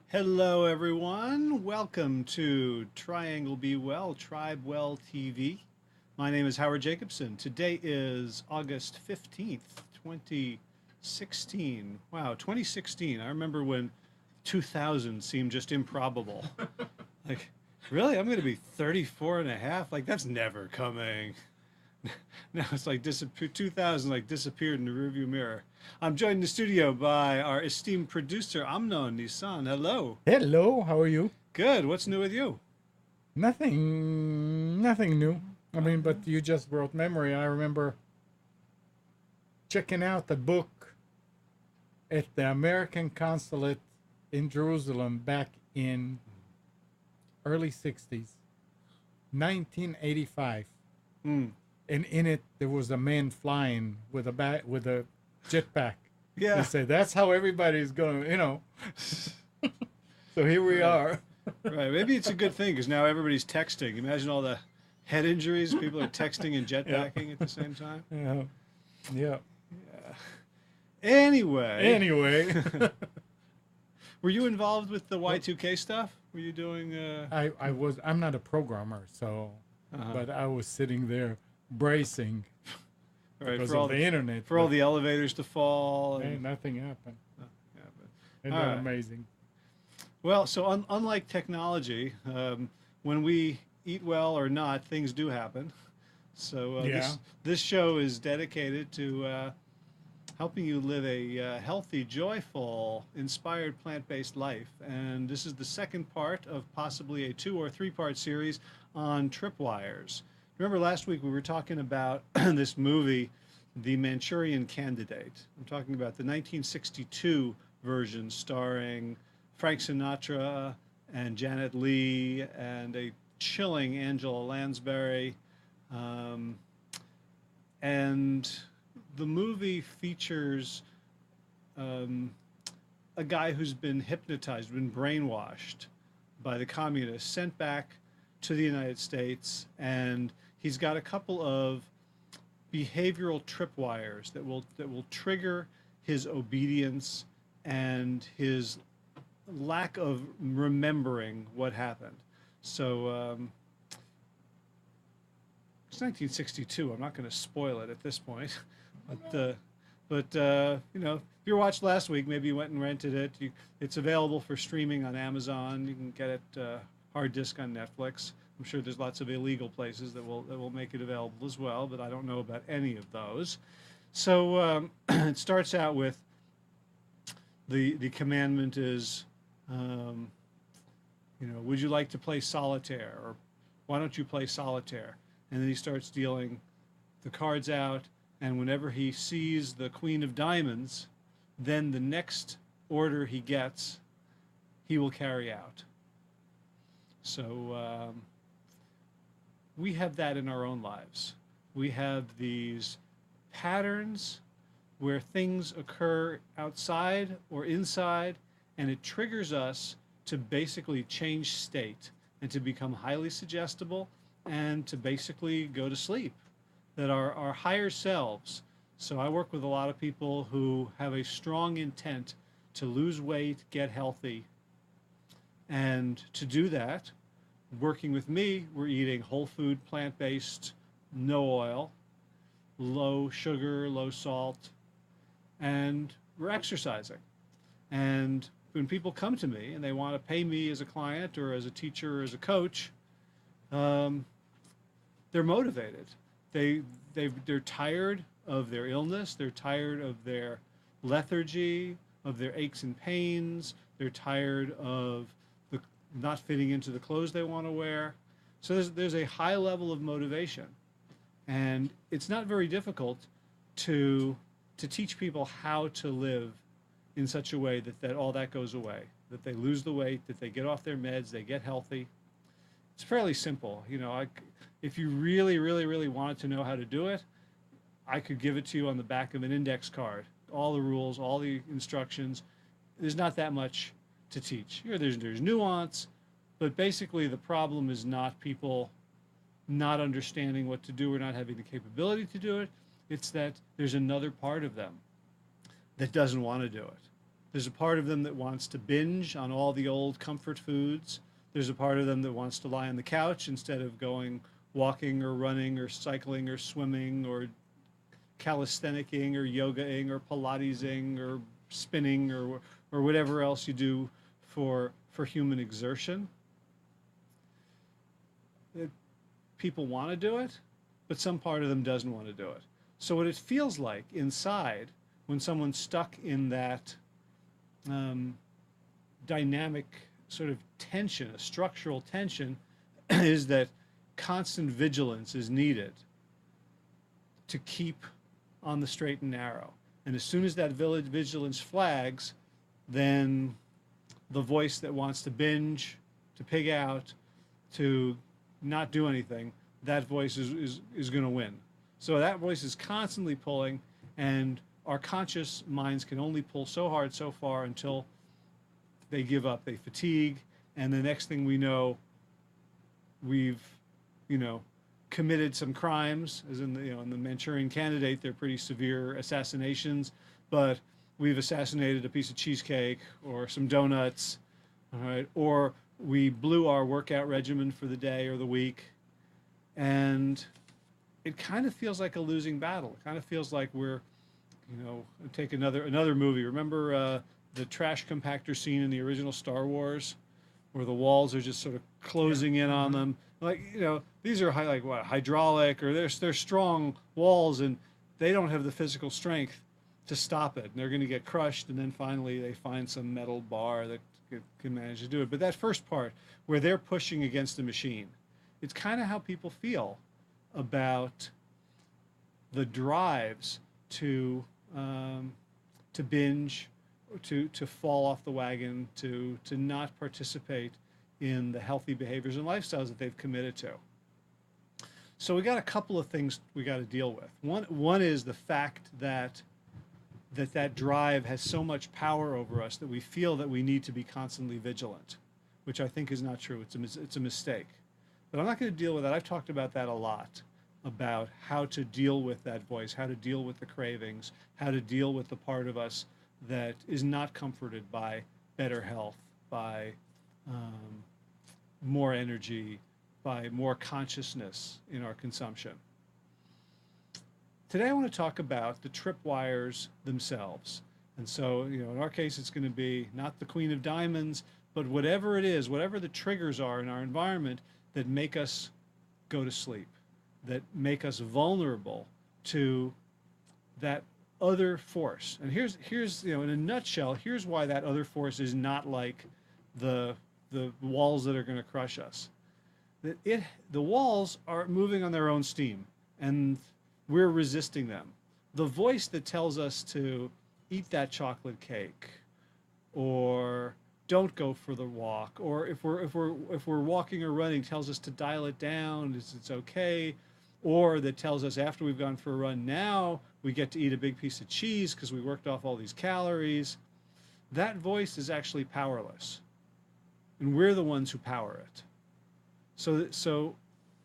Hello, everyone. Welcome to Triangle Be Well, Tribe Well TV. My name is Howard Jacobson. Today is August 15th, 2016. Wow, 2016. I remember when 2000 seemed just improbable. Like, really? I'm going to be 34 and a half? Like, that's never coming. Now it's like 2000 like disappeared in the rearview mirror. I'm joined in the studio by our esteemed producer Amnon Nissan. Hello. Hello, how are you? Good. What's new with you? Nothing new. But you just brought memory. I remember checking out the book at the American consulate in Jerusalem back in early 60s, 1985. Mm. And in it there was a man flying with a jetpack. They Yeah. say that's how everybody's going. So here we Right. are. Right. Maybe it's a good thing because now everybody's texting. Imagine all the head injuries. People are texting and Yeah. jetpacking at the same time. Yeah. Yeah. Yeah. Anyway, Anyway, were you involved with the Y2K stuff? Were you doing? I'm not a programmer, so Uh-huh. but I was sitting there bracing All right, because for all of the internet. for all But the elevators to fall. hey, And, nothing happened. yeah, Isn't all that right. amazing? Well, so unlike technology, when we eat well or not, things do happen. So Yeah. this show is dedicated to helping you live a healthy, joyful, inspired plant-based life. And this is the second part of possibly a 2 or 3 part series on tripwires. Remember last week we were talking about this movie, The Manchurian Candidate. I'm talking about the 1962 version starring Frank Sinatra and Janet Leigh and a chilling Angela Lansbury. Um, and the movie features um, a guy who's been hypnotized, been brainwashed by the communists, sent back to the United States, and he's got a couple of behavioral tripwires that will trigger his obedience and his lack of remembering what happened. So it's 1962. I'm not going to spoil it at this point, but if you watched last week, maybe you went and rented it. It's available for streaming on Amazon. You can get it hard disk on Netflix. I'm sure there's lots of illegal places that will make it available as well, but I don't know about any of those. So it starts out with the commandment is, um, would you like to play solitaire, or why don't you play solitaire? And then he starts dealing the cards out, and whenever he sees the Queen of Diamonds, then the next order he gets, he will carry out. So we have that in our own lives. We have these patterns where things occur outside or inside, and it triggers us to basically change state and to become highly suggestible and to basically go to sleep. That our higher selves. So I work with a lot of people who have a strong intent to lose weight, get healthy. And to do that, working with me, we're eating whole food, plant-based, no oil, low sugar, low salt, and we're exercising. And when people come to me and they want to pay me as a client or as a teacher or as a coach, um, they're motivated. They're tired of their illness. They're tired of their lethargy, of their aches and pains. They're tired of the not fitting into the clothes they want to wear. So there's a high level of motivation, and it's not very difficult to teach people how to live in such a way that all that goes away, that they lose the weight, that they get off their meds, they get healthy. It's fairly simple. If you really, really, really wanted to know how to do it, I could give it to you on the back of an index card. All the rules, all the instructions. There's not that much to teach. There's nuance, but basically the problem is not people not understanding what to do or not having the capability to do it. It's that there's another part of them that doesn't want to do it. There's a part of them that wants to binge on all the old comfort foods. There's a part of them that wants to lie on the couch instead of going walking or running or cycling or swimming or calisthenicing or yogaing or pilatesing or spinning or whatever else you do for human exertion. People want to do it, but some part of them doesn't want to do it. So what it feels like inside when someone's stuck in that dynamic sort of tension, a structural tension, is that constant vigilance is needed to keep on the straight and narrow. And as soon as that vigilance flags, then the voice that wants to binge, to pig out, to not do anything, that voice is going to win. So that voice is constantly pulling, and our conscious minds can only pull so hard so far until they give up, they fatigue, and the next thing we know, we've, committed some crimes, as in in the Manchurian Candidate, they're pretty severe assassinations, but we've assassinated a piece of cheesecake or some donuts, all right, or we blew our workout regimen for the day or the week, and it kind of feels like a losing battle. It kind of feels like we're, take another movie. Remember the trash compactor scene in the original Star Wars, where the walls are just sort of closing in on them. Like, these are hydraulic, or they're strong walls, and they don't have the physical strength to stop it. And they're going to get crushed, and then finally they find some metal bar that can manage to do it. But that first part, where they're pushing against the machine, it's kind of how people feel about the drives to binge, to fall off the wagon, to not participate in the healthy behaviors and lifestyles that they've committed to. So we got a couple of things we got to deal with. One is the fact that drive has so much power over us that we feel that we need to be constantly vigilant, which I think is not true. It's a mistake. But I'm not going to deal with that. I've talked about that a lot, about how to deal with that voice, how to deal with the cravings, how to deal with the part of us that is not comforted by better health, by more energy, by more consciousness in our consumption. Today I want to talk about the tripwires themselves. And so, in our case, it's going to be not the Queen of Diamonds, but whatever it is, whatever the triggers are in our environment that make us go to sleep, that make us vulnerable to that other force. And here's in a nutshell, here's why that other force is not like the walls that are going to crush us. The walls are moving on their own steam, and we're resisting them. The voice that tells us to eat that chocolate cake, or don't go for the walk, or if we're walking or running, tells us to dial it down, it's okay, or that tells us after we've gone for a run, now we get to eat a big piece of cheese because we worked off all these calories. That voice is actually powerless, and we're the ones who power it. So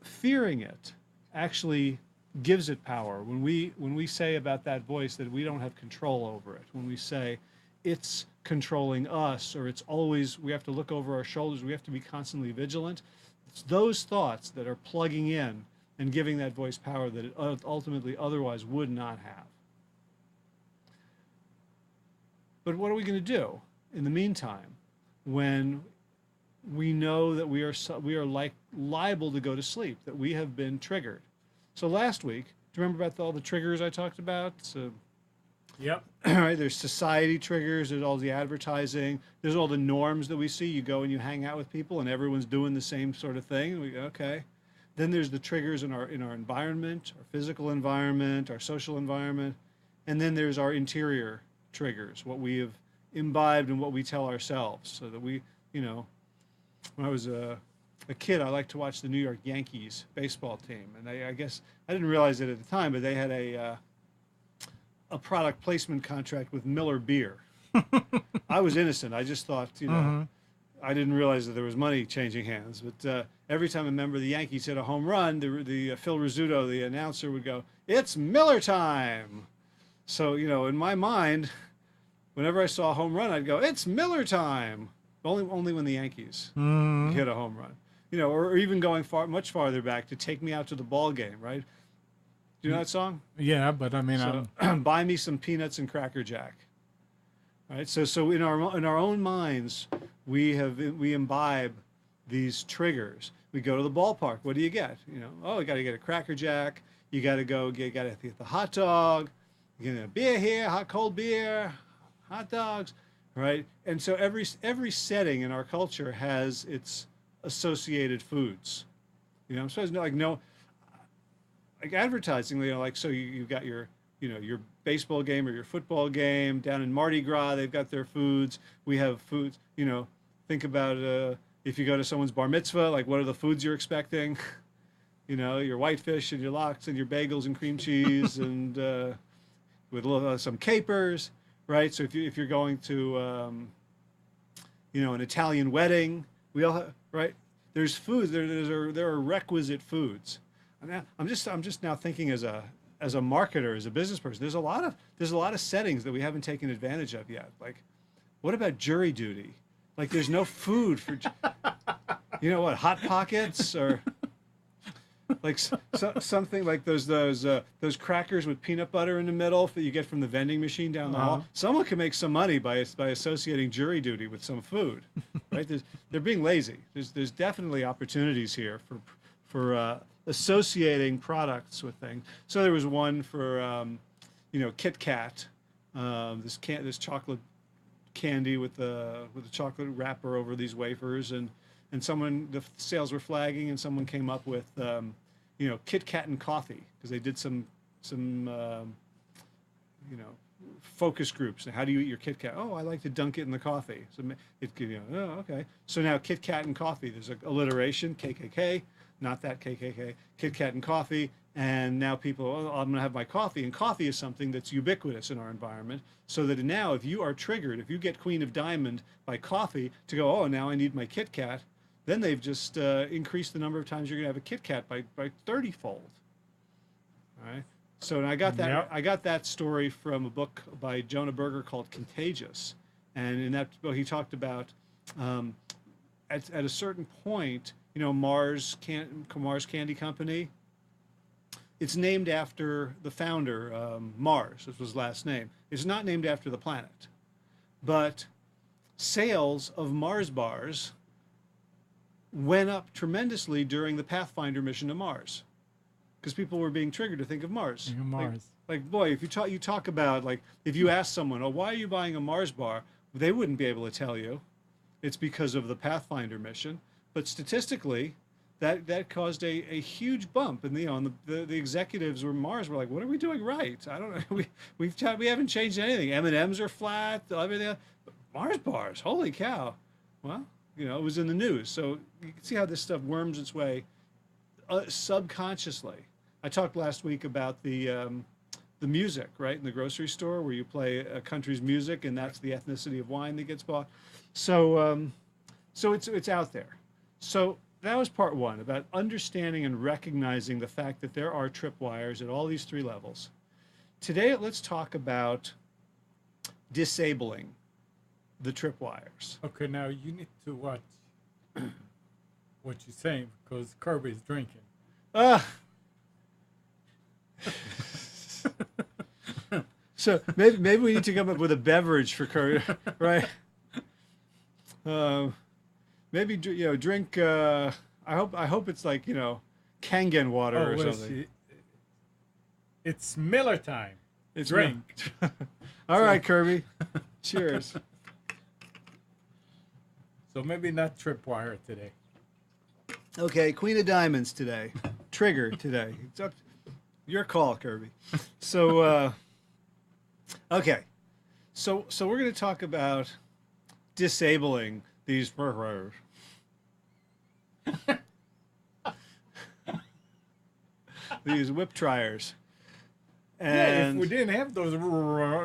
fearing it actually gives it power. When we say about that voice that we don't have control over it, when we say it's controlling us, or it's always, we have to look over our shoulders, we have to be constantly vigilant, it's those thoughts that are plugging in and giving that voice power that it ultimately otherwise would not have. But what are we going to do in the meantime when we know that we are liable to go to sleep, that we have been triggered? So last week, do you remember about all the triggers I talked about? So, Yep. all right, there's society triggers, there's all the advertising, there's all the norms that we see. You go and you hang out with people and everyone's doing the same sort of thing. We go, okay. Then there's the triggers in our environment, our physical environment, our social environment. And then there's our interior triggers, what we have imbibed and what we tell ourselves. So that we, when I was a kid, I liked to watch the New York Yankees baseball team. And I guess I didn't realize it at the time, but they had a product placement contract with Miller Beer. I was innocent. I just thought, I didn't realize that there was money changing hands. But every time a member of the Yankees hit a home run, the Phil Rizzuto, the announcer, would go, "It's Miller time." So, in my mind, whenever I saw a home run, I'd go, "It's Miller time." Only when the Yankees hit a home run, or even going much farther back to "Take Me Out to the Ball Game," right? Do you know that song? Yeah, but I mean, So, buy me some peanuts and Cracker Jack. Right. So in our own minds, we imbibe these triggers. We go to the ballpark. What do you get? Oh, you got to get a Cracker Jack. You got to got to get the hot dog. You get a beer here, hot cold beer, hot dogs, right? And so every setting in our culture has its associated foods. I'm supposed to like advertising. So you've got your your baseball game or your football game down in Mardi Gras. They've got their foods. We have foods. Think about if you go to someone's bar mitzvah, like what are the foods you're expecting? Your whitefish and your lox and your bagels and cream cheese and with some capers, right? So if you're going to an Italian wedding, we all have, right? There's foods. There are requisite foods. I'm just now thinking as a marketer, as a business person, there's a lot of settings that we haven't taken advantage of yet. Like, what about jury duty? Like, there's no food for, Hot Pockets or like something like those crackers with peanut butter in the middle that you get from the vending machine down the hall. Someone can make some money by associating jury duty with some food, right? They're being lazy. There's definitely opportunities here for associating products with things. So there was one for Kit Kat, this chocolate candy with the chocolate wrapper over these wafers, and the sales were flagging, and someone came up with Kit Kat and coffee, because they did some focus groups. How do you eat your Kit Kat? Oh, I like to dunk it in the coffee. So okay. So now Kit Kat and coffee, there's an alliteration, KKK, not that KKK, Kit Kat and coffee. And now people, I'm going to have my coffee. And coffee is something that's ubiquitous in our environment. So that now if you are triggered, if you get Queen of Diamond by coffee to go, oh, now I need my Kit Kat, then they've just increased the number of times you're going to have a Kit Kat by 30-fold. All right. So I got that. Yep. I got that story from a book by Jonah Berger called Contagious, and in that book he talked about at a certain point, Mars Candy Company. It's named after the founder, Mars. This was his last name. It's not named after the planet, but sales of Mars bars went up tremendously during the Pathfinder mission to Mars, because people were being triggered to think of Mars. Mars. Like boy, if you talk about, like, if you ask someone, oh, why are you buying a Mars bar? They wouldn't be able to tell you. It's because of the Pathfinder mission. But statistically, that caused a huge bump, and the executives were Mars were like, what are we doing right? I don't know. We haven't changed anything. M&Ms are flat, everything else. But Mars bars, holy cow! Well, it was in the news, so you can see how this stuff worms its way subconsciously. I talked last week about the music, right, in the grocery store, where you play a country's music, and that's the ethnicity of wine that gets bought. So it's out there. So that was part one, about understanding and recognizing the fact that there are tripwires at all these three levels. Today, let's talk about disabling the tripwires. Okay, now you need to watch what you're saying, because Kirby's drinking. So maybe we need to come up with a beverage for Kirby, right? Maybe drink. I hope it's like Kangen water or something. It's Miller time. It's drink. All right, Kirby. Cheers. So maybe not tripwire today. Okay, Queen of Diamonds today. Trigger today. It's up. Your call, Kirby. So, okay. So we're going to talk about disabling these these whip triers. And if we didn't have those,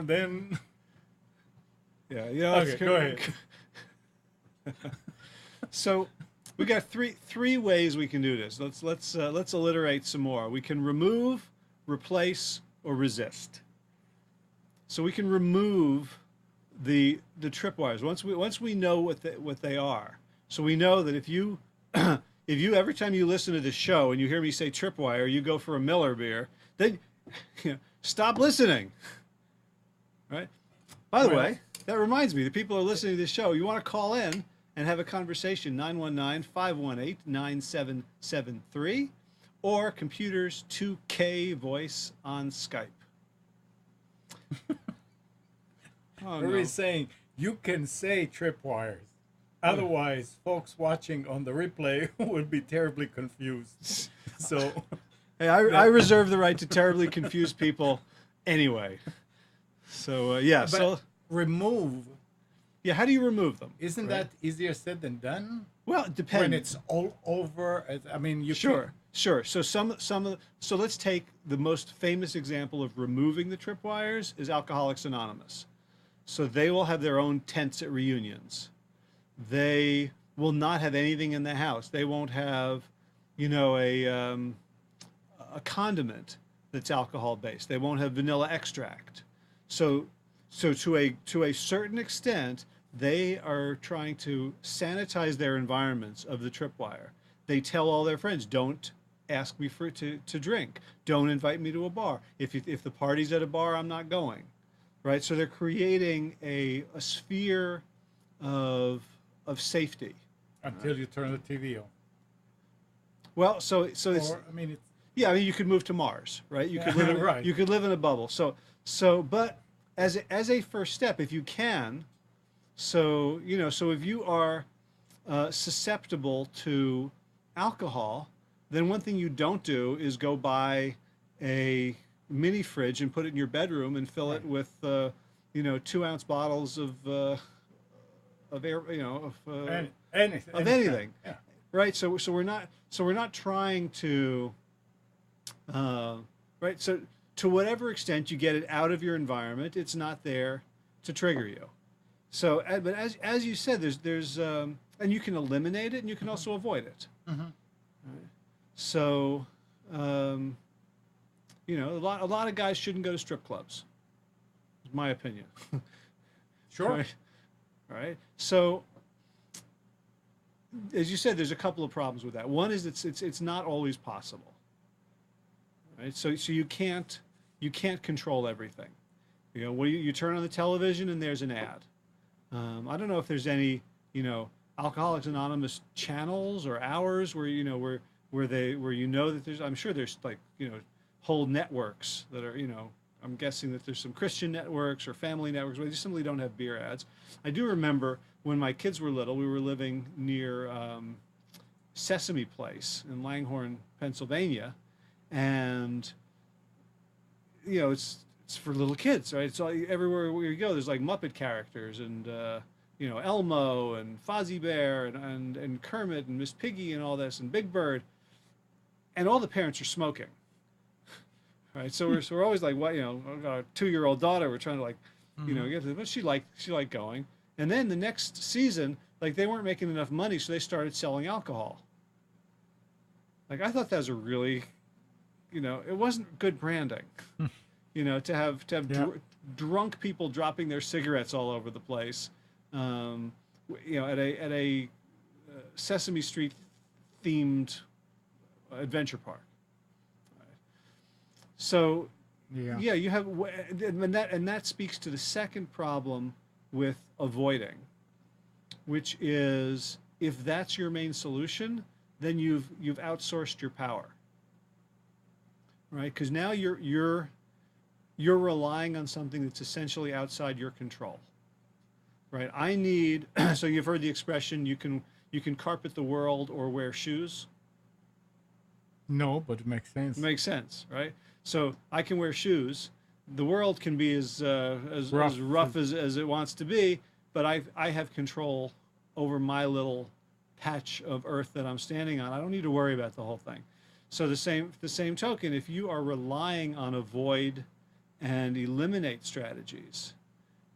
then yeah, okay, go ahead. So we got three ways we can do this. Let's alliterate some more. We can remove, replace, or resist. So we can remove the tripwires. Once we know what they are, so we know that if you if you every time you listen to this show and you hear me say tripwire, you go for a Miller beer, then stop listening. Right? By the way, that reminds me, the people who are listening to this show, you want to call in and have a conversation, 919-518-9773, or Computers 2K Voice on Skype. Oh, We're no. saying you can say tripwires. Otherwise, folks watching on the replay would be terribly confused. So, Hey, I reserve the right to terribly confuse people anyway. So, yeah. but So, remove. yeah, how do you remove them? Isn't right? that easier said than done? Well, it depends. When it's all over. I mean, you Sure. So so let's take the most famous example of removing the tripwires is Alcoholics Anonymous. So they will have their own tents at reunions. They will not have anything in the house. They won't have, a condiment that's alcohol based. They won't have vanilla extract. So to a certain extent, they are trying to sanitize their environments of the tripwire. They tell all their friends, don't ask me to drink. Don't invite me to a bar. If the party's at a bar, I'm not going. Right? So they're creating a sphere of safety. until you turn the TV on. Well, so it's Or, I mean, it's, yeah, I mean you could move to Mars, right? You could Yeah, live in, right. you could live in a bubble. So but as a first step, if you can, so if you are susceptible to alcohol, then one thing you don't do is go buy a mini fridge and put it in your bedroom and fill it with 2-ounce bottles of air, anything. of anything. Yeah. Right. So we're not trying to right. So to whatever extent you get it out of your environment, it's not there to trigger you. So, but as you said, there's and you can eliminate it and you can also avoid it. Mm-hmm. Right? So, a lot of guys shouldn't go to strip clubs. Is my opinion. Sure. Right. Right. So, as you said, there's a couple of problems with that. One is it's not always possible. Right. So you can't control everything. You turn on the television and there's an ad. I don't know if there's any Alcoholics Anonymous channels or hours where where that there's, I'm sure there's whole networks that are I'm guessing that there's some Christian networks or family networks where they simply don't have beer ads. I do remember when my kids were little, we were living near Sesame Place in Langhorne, Pennsylvania, and it's for little kids, right? So everywhere we go, there's like Muppet characters and Elmo and Fozzie Bear and Kermit and Miss Piggy and all this and Big Bird, and all the parents are smoking. Right, so we're always like, what, I've got a 2-year-old daughter. We're trying to get to, but she liked going. And then the next season, they weren't making enough money, so they started selling alcohol. I thought that was a really, it wasn't good branding, to have drunk people dropping their cigarettes all over the place, at a Sesame Street themed adventure park. So, yeah, you have, and that speaks to the second problem with avoiding, which is if that's your main solution, then you've outsourced your power, right? Because now you're relying on something that's essentially outside your control, right? So you've heard the expression, you can carpet the world or wear shoes. No, but it makes sense. It makes sense, right? So I can wear shoes. The world can be as rough as it wants to be, but I have control over my little patch of earth that I'm standing on. I don't need to worry about the whole thing. So the same token, if you are relying on avoid and eliminate strategies,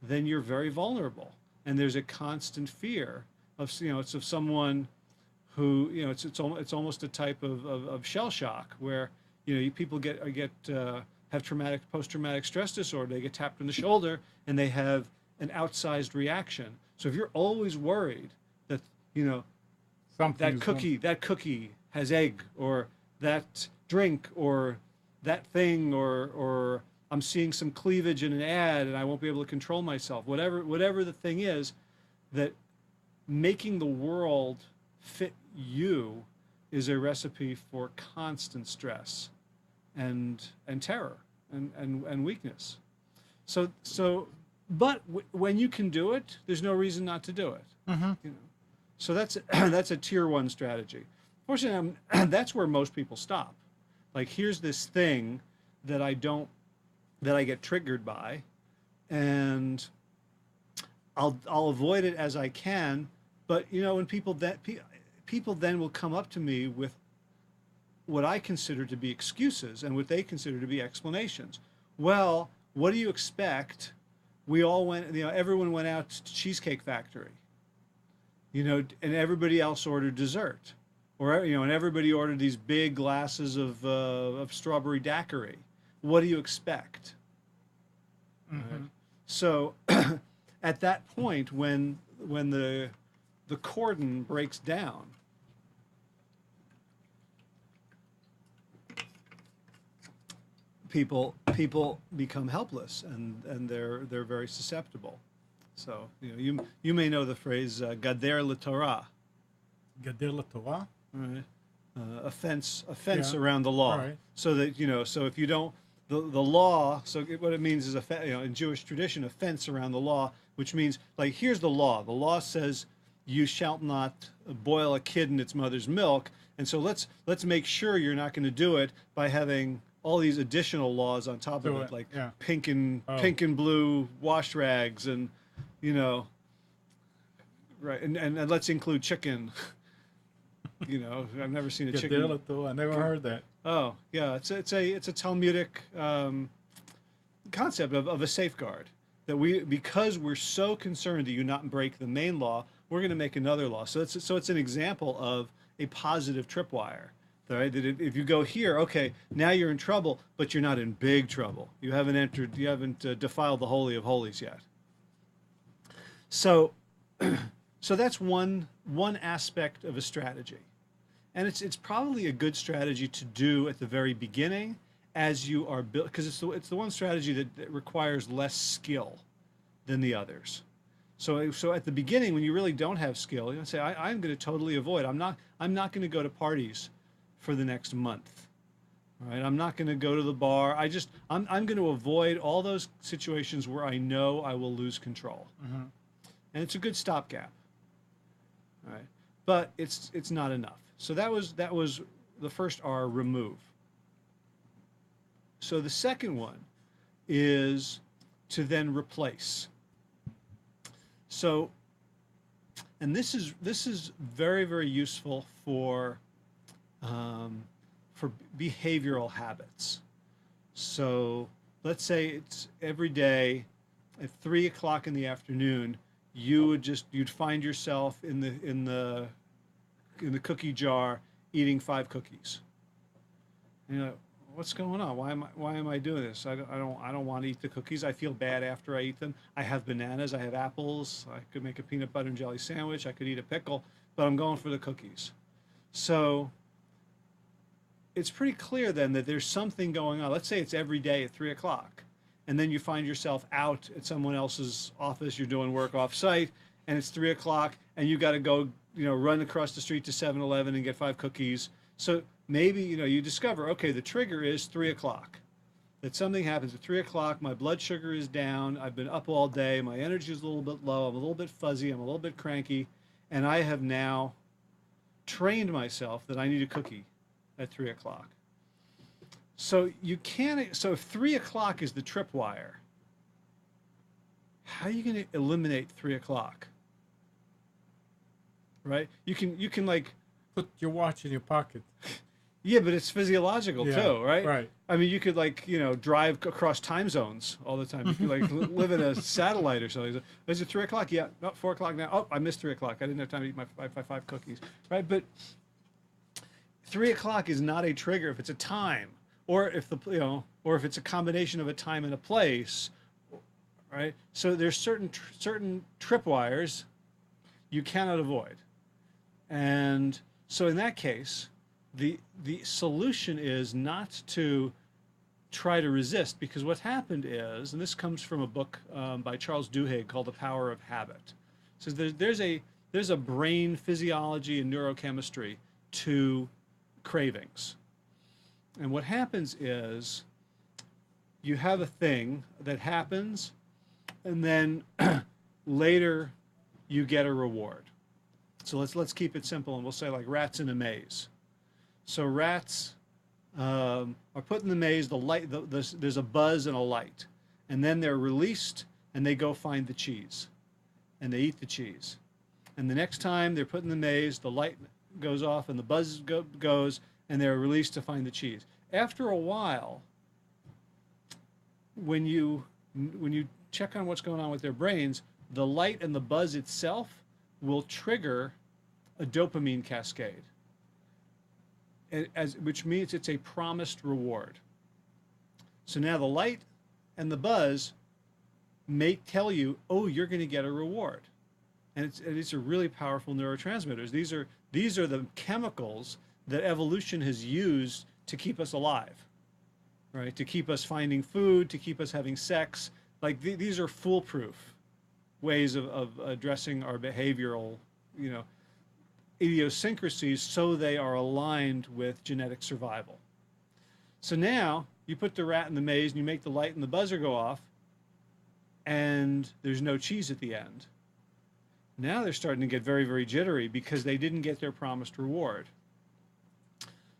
then you're very vulnerable, and there's a constant fear of it's of someone who it's almost a type of shell shock where people have post-traumatic stress disorder. They get tapped on the shoulder and they have an outsized reaction. So if you're always worried that, you know, Something that cookie has egg, or that drink, or that thing, or I'm seeing some cleavage in an ad and I won't be able to control myself, whatever the thing is, that making the world fit you is a recipe for constant stress and terror and weakness. But when you can do it, there's no reason not to do it. Mm-hmm. You know, so that's that's a tier one strategy. Fortunately, that's where most people stop. Like, here's this thing that I get triggered by, and I'll avoid it as I can. But you know, when people then will come up to me with what I consider to be excuses and what they consider to be explanations. Well, what do you expect? We all went, you know, everyone went out to Cheesecake Factory, you know, and everybody else ordered dessert, or, you know, and everybody ordered these big glasses of strawberry daiquiri. What do you expect? Mm-hmm. Right? So at that point, when the cordon breaks down, people become helpless, and they're very susceptible. So, you know, you may know the phrase "gader la Torah," Gader la Torah. right? A fence Yeah. around the law, Right. so that, you know, so if you don't, the law. So what it means is you know, in Jewish tradition, a fence around the law, which means, like, here's the law. The law says you shall not boil a kid in its mother's milk, and so let's make sure you're not going to do it by having all these additional laws on top of it, like pink and blue wash rags, and, you know, right, and let's include chicken. You know, I've never seen a chicken. I never heard that. Oh yeah, it's a Talmudic concept of a safeguard, that because we're so concerned that you not break the main law, we're going to make another law. So it's an example of a positive tripwire. Right? That if you go here, okay, now you're in trouble, but you're not in big trouble. You haven't defiled the Holy of Holies yet. So, so that's one aspect of a strategy, and it's probably a good strategy to do at the very beginning as you are built, because it's the one strategy that requires less skill than the others. So at the beginning, when you really don't have skill, you say, I'm going to totally avoid. I'm not going to go to parties for the next month. Right? I'm not going to go to the bar. I'm going to avoid all those situations where I know I will lose control. Mm-hmm. And it's a good stopgap. All right? But it's not enough. So that was the first R, remove. So the second one is to then replace. So, and this is very, very useful for behavioral habits. So let's say it's every day at 3 o'clock in the afternoon, you'd find yourself in the cookie jar eating 5 cookies. And you're like, what's going on? Why am I doing this? I don't want to eat the cookies. I feel bad after I eat them. I have bananas, I have apples, I could make a peanut butter and jelly sandwich, I could eat a pickle, but I'm going for the cookies. So it's pretty clear then that there's something going on. Let's say it's every day at 3 o'clock, and then you find yourself out at someone else's office, you're doing work off site, and it's 3 o'clock, and you got to go, you know, run across the street to 7-Eleven and get 5 cookies. So maybe, you know, you discover, okay, the trigger is 3 o'clock. That something happens at 3 o'clock, my blood sugar is down, I've been up all day, my energy is a little bit low, I'm a little bit fuzzy, I'm a little bit cranky, and I have now trained myself that I need a cookie at 3 o'clock. So so if 3 o'clock is the tripwire, how are you going to eliminate 3 o'clock? Right? You can like put your watch in your pocket. Yeah, but it's physiological too, right? Right. I mean, you could, like, you know, drive across time zones all the time. You could like live in a satellite or something. Is it 3 o'clock? Yeah, no, 4 o'clock now. Oh, I missed 3 o'clock. I didn't have time to eat my five cookies, right? But 3 o'clock is not a trigger if it's a time, or if or if it's a combination of a time and a place, right? So there's certain tripwires you cannot avoid. And so in that case, the solution is not to try to resist, because what happened is, and this comes from a book by Charles Duhigg called The Power of Habit. So there's a brain physiology and neurochemistry to cravings. And what happens is you have a thing that happens, and then later you get a reward. So let's keep it simple, and we'll say like rats in a maze. So rats are put in the maze. There's a buzz and a light, and then they're released, and they go find the cheese, and they eat the cheese. And the next time they're put in the maze, the light goes off, and the buzz goes, and they're released to find the cheese. After a while, when you check on what's going on with their brains, the light and the buzz itself will trigger a dopamine cascade, which means it's a promised reward. So now the light and the buzz may tell you, oh, you're going to get a reward. And these are really powerful neurotransmitters. These are the chemicals that evolution has used to keep us alive, right? To keep us finding food, to keep us having sex. Like these are foolproof ways of addressing our behavioral, idiosyncrasies, so they are aligned with genetic survival. So now you put the rat in the maze and you make the light and the buzzer go off, and there's no cheese at the end. Now they're starting to get very, very jittery because they didn't get their promised reward.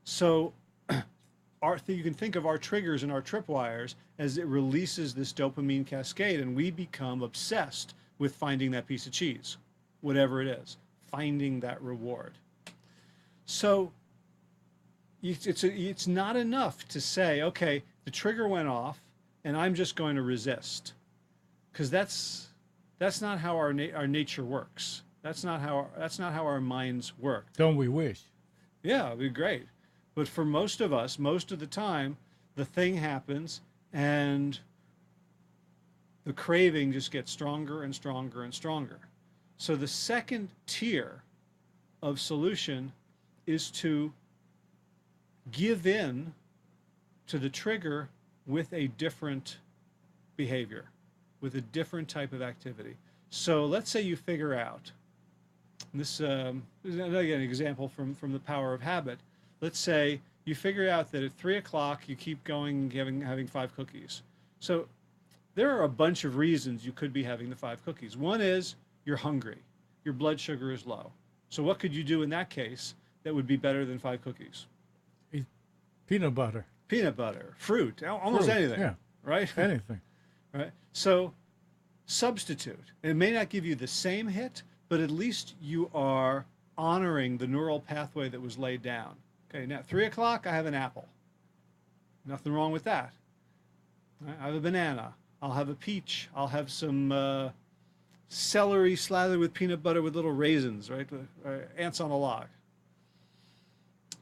So you can think of our triggers and our tripwires as it releases this dopamine cascade, and we become obsessed with finding that piece of cheese, whatever it is, finding that reward. So it's not enough to say, okay, the trigger went off and I'm just going to resist, because that's not how our nature works. That's not how our minds work. Don't we wish? Yeah, it'd be great. But for most of us, most of the time, the thing happens and the craving just gets stronger and stronger and stronger. So the second tier of solution is to give in to the trigger with a different behavior, with a different type of activity. So let's say you figure out, this is an example from The Power of Habit. Let's say you figure out that at 3 o'clock you keep going having 5 cookies. So there are a bunch of reasons you could be having the 5 cookies. One is you're hungry. Your blood sugar is low. So what could you do in that case that would be better than 5 cookies? Eat peanut butter. Peanut butter, fruit, almost anything. Yeah. Right? Anything. Right? So substitute. It may not give you the same hit, but at least you are honoring the neural pathway that was laid down. Okay, now 3 o'clock, I have an apple. Nothing wrong with that. I have a banana. I'll have a peach. I'll have some celery slathered with peanut butter with little raisins, right? Ants on a log.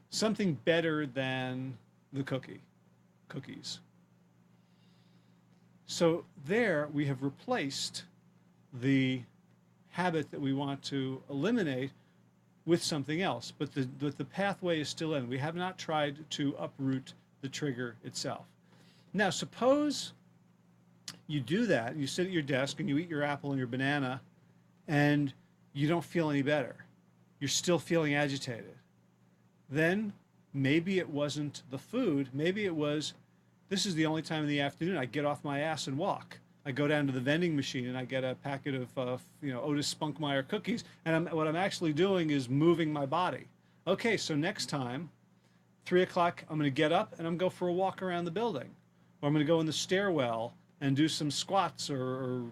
Something better than the cookies. So there we have replaced the habit that we want to eliminate with something else, but the pathway is still in. We have not tried to uproot the trigger itself. Now, suppose you do that, you sit at your desk and you eat your apple and your banana, and you don't feel any better. You're still feeling agitated. Then maybe it wasn't the food, maybe it was, this is the only time in the afternoon I get off my ass and walk. I go down to the vending machine and I get a packet of Otis Spunkmeyer cookies, and what I'm actually doing is moving my body. Okay, so next time, 3 o'clock, I'm going to get up and I'm going to go for a walk around the building, or I'm going to go in the stairwell and do some squats or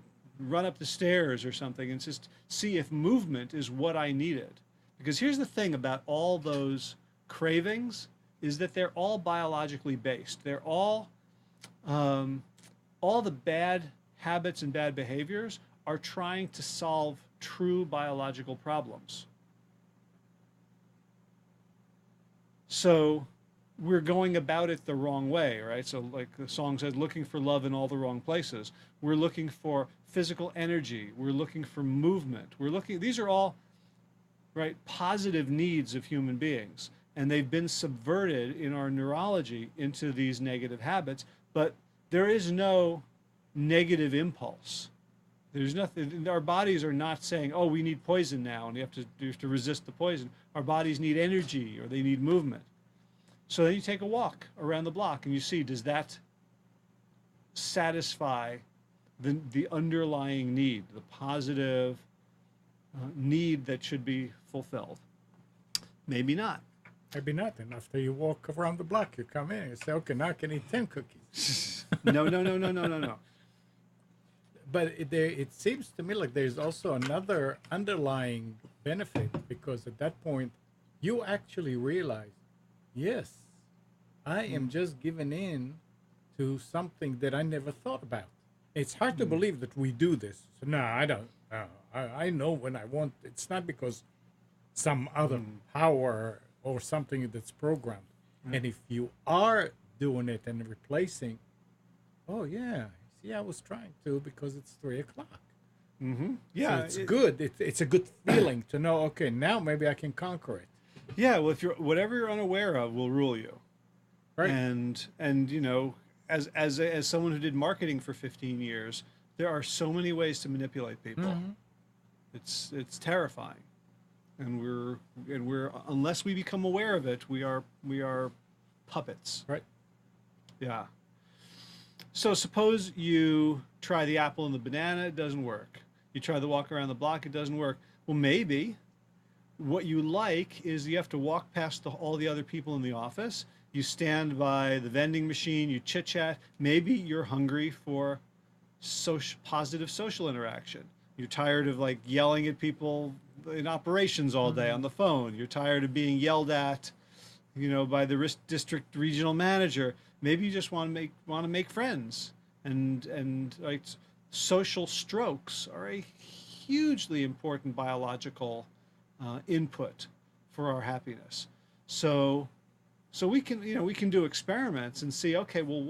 run up the stairs or something, and just see if movement is what I needed. Because here's the thing about all those cravings, is that they're all biologically based. They're all the bad habits and bad behaviors are trying to solve true biological problems. So we're going about it the wrong way, right? So like the song says, looking for love in all the wrong places. We're looking for physical energy. We're looking for movement. These are all, right, positive needs of human beings. And they've been subverted in our neurology into these negative habits, but there is no negative impulse. There's nothing, our bodies are not saying, oh, we need poison now and you have to resist the poison. Our bodies need energy or they need movement. So then you take a walk around the block and you see, does that satisfy the underlying need, the positive need that should be fulfilled? Maybe not. Maybe not. And after you walk around the block, you come in and you say, okay, now I can eat 10 cookies. No. But it seems to me like there's also another underlying benefit, because at that point, you actually realize, yes, I am just giving in to something that I never thought about. It's hard to believe that we do this. So, no, I don't. No, I know when I want. It's not because some other power or something that's programmed. And if you are doing it and replacing, oh, yeah, see, I was trying to because it's 3 o'clock. Yeah, So it's good. It's a good feeling to know, okay, now maybe I can conquer it. Yeah, well, if you're whatever you're unaware of will rule you. Right. And you know, as someone who did marketing for 15 years, there are so many ways to manipulate people. It's terrifying. And we're unless we become aware of it, we are puppets. Right. Yeah. So suppose you try the apple and the banana, it doesn't work. You try the walk around the block, it doesn't work. Well, maybe what you like is you have to walk past all the other people in the office. You stand by the vending machine, you chit chat. Maybe you're hungry for positive social interaction. You're tired of like yelling at people in operations all day on the phone. You're tired of being yelled at, you know, by the district regional manager. Maybe you just want to make friends, and like social strokes are a hugely important biological input for our happiness. So we can do experiments and see, okay, well,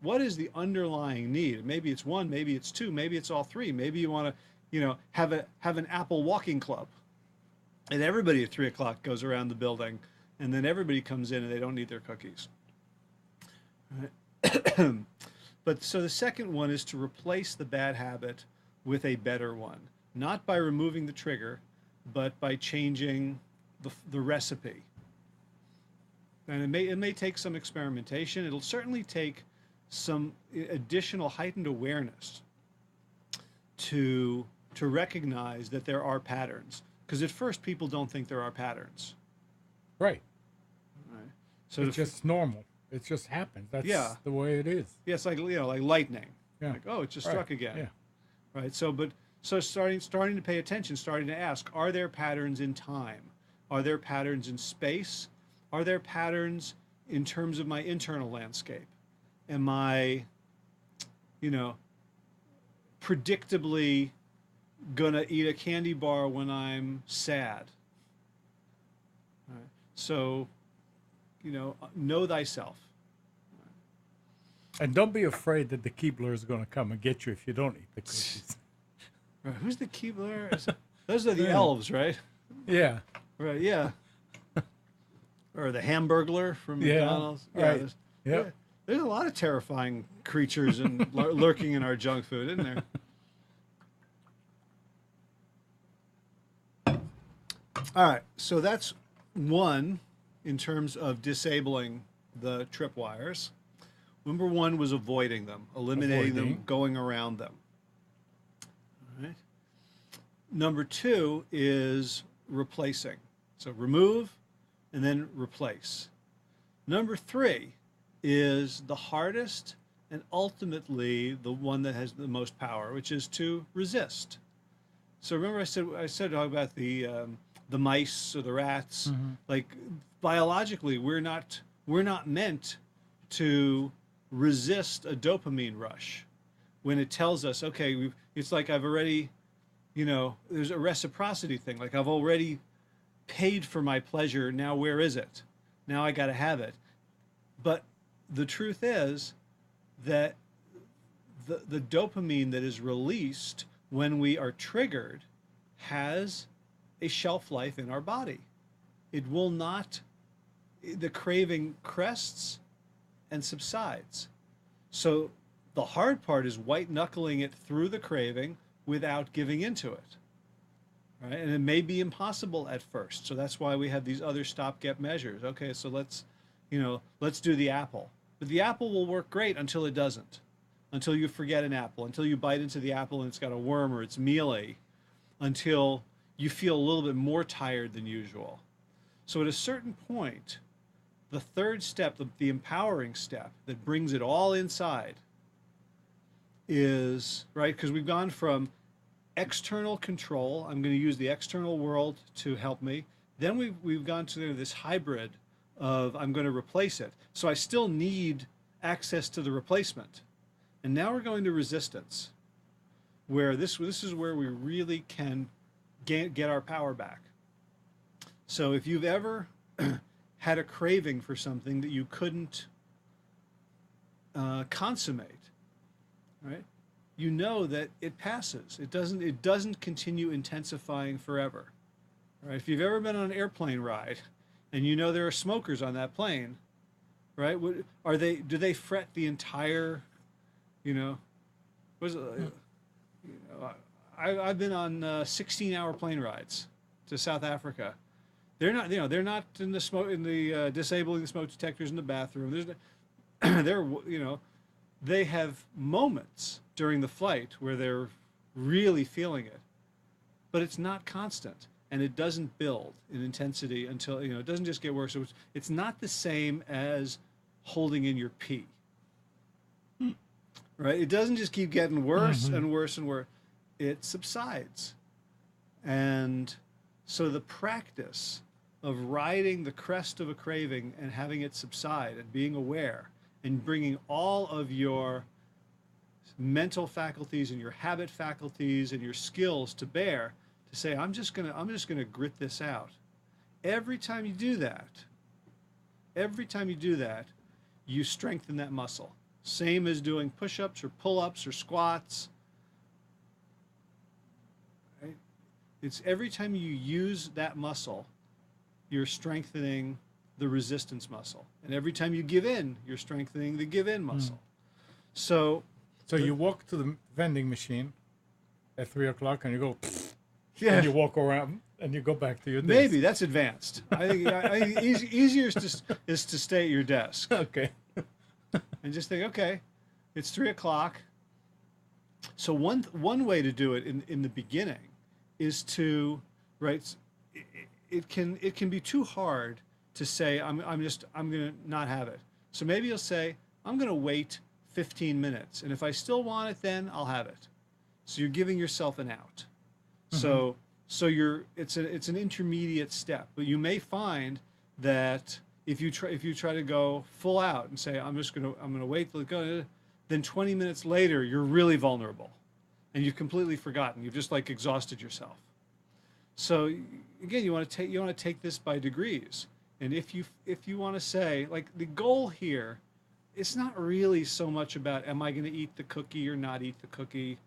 what is the underlying need? Maybe it's one, maybe it's two, maybe it's all three. Maybe you want to, have an apple walking club, and everybody at 3 o'clock goes around the building, and then everybody comes in and they don't need their cookies. But so the second one is to replace the bad habit with a better one, not by removing the trigger, but by changing the recipe. And it may take some experimentation. It'll certainly take some additional heightened awareness to recognize that there are patterns. Because at first people don't think there are patterns. Right. Right. So it's just normal. It just happens. That's the way it is. Yeah, it's like like lightning. Yeah. Like, oh, it just struck again. Yeah. Right. So starting to pay attention, starting to ask, are there patterns in time? Are there patterns in space? Are there patterns in terms of my internal landscape? Am I, predictably gonna eat a candy bar when I'm sad? Right. So, know thyself. And don't be afraid that the Keebler is going to come and get you if you don't eat the cookies. Right. Who's the Keebler? Those are the elves, right? Yeah. Right. Yeah. Or the Hamburglar from McDonald's. Right. There's a lot of terrifying creatures lurking in our junk food, isn't there? All right. So that's one in terms of disabling the tripwires. Number one was avoiding them, eliminating them, going around them. All right. Number two is replacing. So remove and then replace. Number three is the hardest and ultimately the one that has the most power, which is to resist. So remember I said about the mice or the rats. Like biologically, we're not meant to resist a dopamine rush when it tells us, okay, it's like I've already, there's a reciprocity thing. Like I've already paid for my pleasure. Now where is it? Now I got to have it. But the truth is that the dopamine that is released when we are triggered has a shelf life in our body. It will not, the craving crests and subsides. So the hard part is white knuckling it through the craving without giving into it. Right? And it may be impossible at first. So that's why we have these other stopgap measures. Okay, so let's do the apple. But the apple will work great until it doesn't. Until you forget an apple, until you bite into the apple and it's got a worm or it's mealy, until you feel a little bit more tired than usual. So at a certain point, the third step, the empowering step that brings it all inside is, right, because we've gone from external control, I'm going to use the external world to help me. Then we've gone to this hybrid of I'm going to replace it. So I still need access to the replacement. And now we're going to resistance, where this is where we really can get our power back. So if you've ever had a craving for something that you couldn't consummate, right? You know that it passes. It doesn't continue intensifying forever. Right? If you've ever been on an airplane ride and you know there are smokers on that plane, right? Do they fret the entire, I've been on 16-hour plane rides to South Africa. They're not in the smoke, disabling the smoke detectors in the bathroom. They have moments during the flight where they're really feeling it, but it's not constant, and it doesn't build in intensity until it doesn't just get worse. So it's not the same as holding in your pee, right? It doesn't just keep getting worse and worse and worse. It subsides, and so the practice of riding the crest of a craving and having it subside and being aware and bringing all of your mental faculties and your habit faculties and your skills to bear to say, I'm just gonna grit this out. Every time you do that, you strengthen that muscle. Same as doing push-ups or pull-ups or squats. Right? It's every time you use that muscle, you're strengthening the resistance muscle. And every time you give in, you're strengthening the give in muscle. So you walk to the vending machine at 3 o'clock and you go, yeah. And you walk around and you go back to your desk. Maybe that's advanced. I think easier is to stay at your desk. Okay. And just think, okay, it's 3 o'clock. So one way to do it in the beginning is to, right, it can be too hard to say I'm gonna not have it. So maybe you'll say I'm gonna wait 15 minutes, and if I still want it, then I'll have it. So you're giving yourself an out. So it's an intermediate step, but you may find that if you try to go full out and say I'm gonna wait till it goes, then 20 minutes later you're really vulnerable, and you've completely forgotten. You've just like exhausted yourself. So again, you want to take this by degrees, and if you want to say, like, the goal here, it's not really so much about am I going to eat the cookie or not eat the cookie,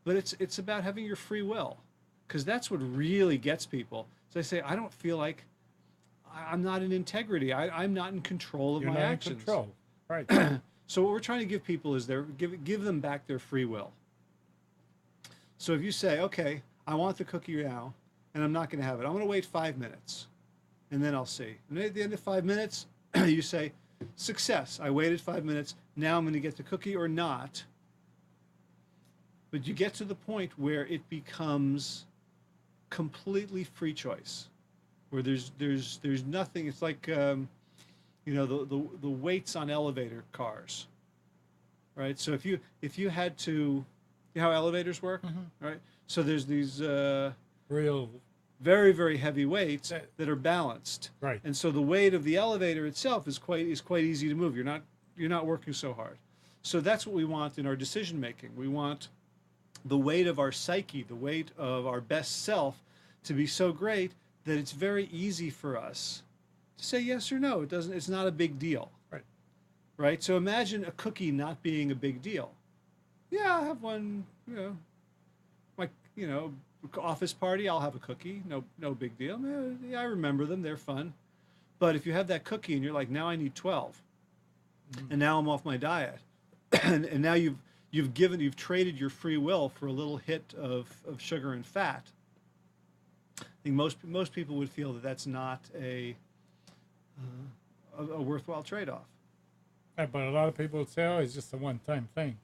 but it's about having your free will, because that's what really gets people. So they say, I don't feel like I'm not in integrity. I'm not in control of You're my not actions. in control, right? So what we're trying to give people is give them back their free will. So if you say, okay, I want the cookie now, and I'm not going to have it. I'm going to wait 5 minutes, and then I'll see. And at the end of 5 minutes, you say, success. I waited 5 minutes. Now I'm going to get the cookie or not. But you get to the point where it becomes completely free choice, where there's nothing. It's like the weights on elevator cars, right? So if you had to, you know how elevators work, right? So there's these Real very, very heavy weights that are balanced, right. and so the weight of the elevator itself is quite easy to move. You're not working so hard. So that's what we want in our decision making. We want the weight of our psyche, the weight of our best self, to be so great that it's very easy for us to say yes or no. It's not a big deal. Right. right? So imagine a cookie not being a big deal. Yeah, I have one, my, office party, I'll have a cookie. No big deal. Yeah, I remember them. They're fun. But if you have that cookie and you're like, now I need 12, and now I'm off my diet, and now you've traded your free will for a little hit of sugar and fat. I think most people would feel that that's not a worthwhile trade-off. Yeah, but a lot of people say, "Oh, it's just a one-time thing,"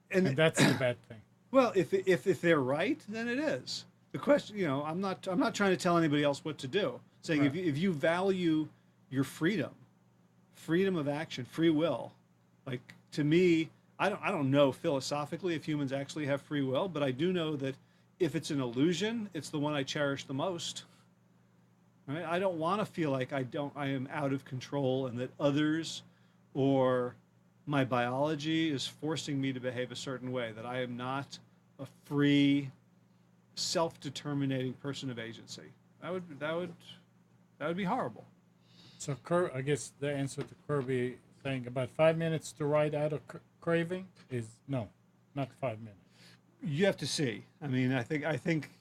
And and that's the bad thing. well, if they're right, then it is. The question, I'm not trying to tell anybody else what to do. Saying Right. if you value your freedom of action, free will, like to me, I don't know philosophically if humans actually have free will, but I do know that if it's an illusion, it's the one I cherish the most. Right? I don't want to feel like I am out of control and that others or my biology is forcing me to behave a certain way, that I am not a free, self-determinating person of agency. That would be horrible. So, I guess the answer to Kirby saying about 5 minutes to ride out of craving is no, not 5 minutes. You have to see. I mean, I think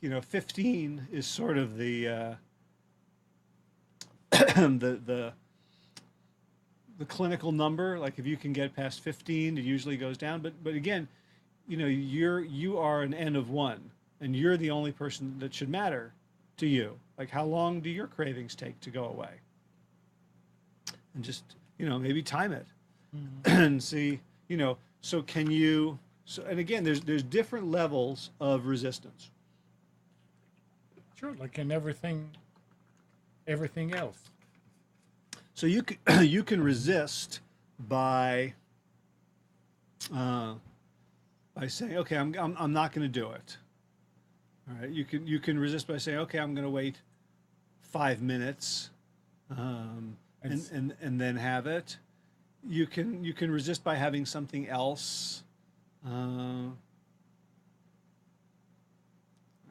15 is sort of the the clinical number. Like if you can get past 15, it usually goes down. But again, you are an N of one, and you're the only person that should matter to you. Like how long do your cravings take to go away? And just maybe time it and see. So can you? So and again, there's different levels of resistance. Sure, like in everything else. So you can you can resist by saying, okay, I'm not going to do it. All right, you can resist by saying, okay, I'm going to wait 5 minutes, and then have it. You can resist by having something else. All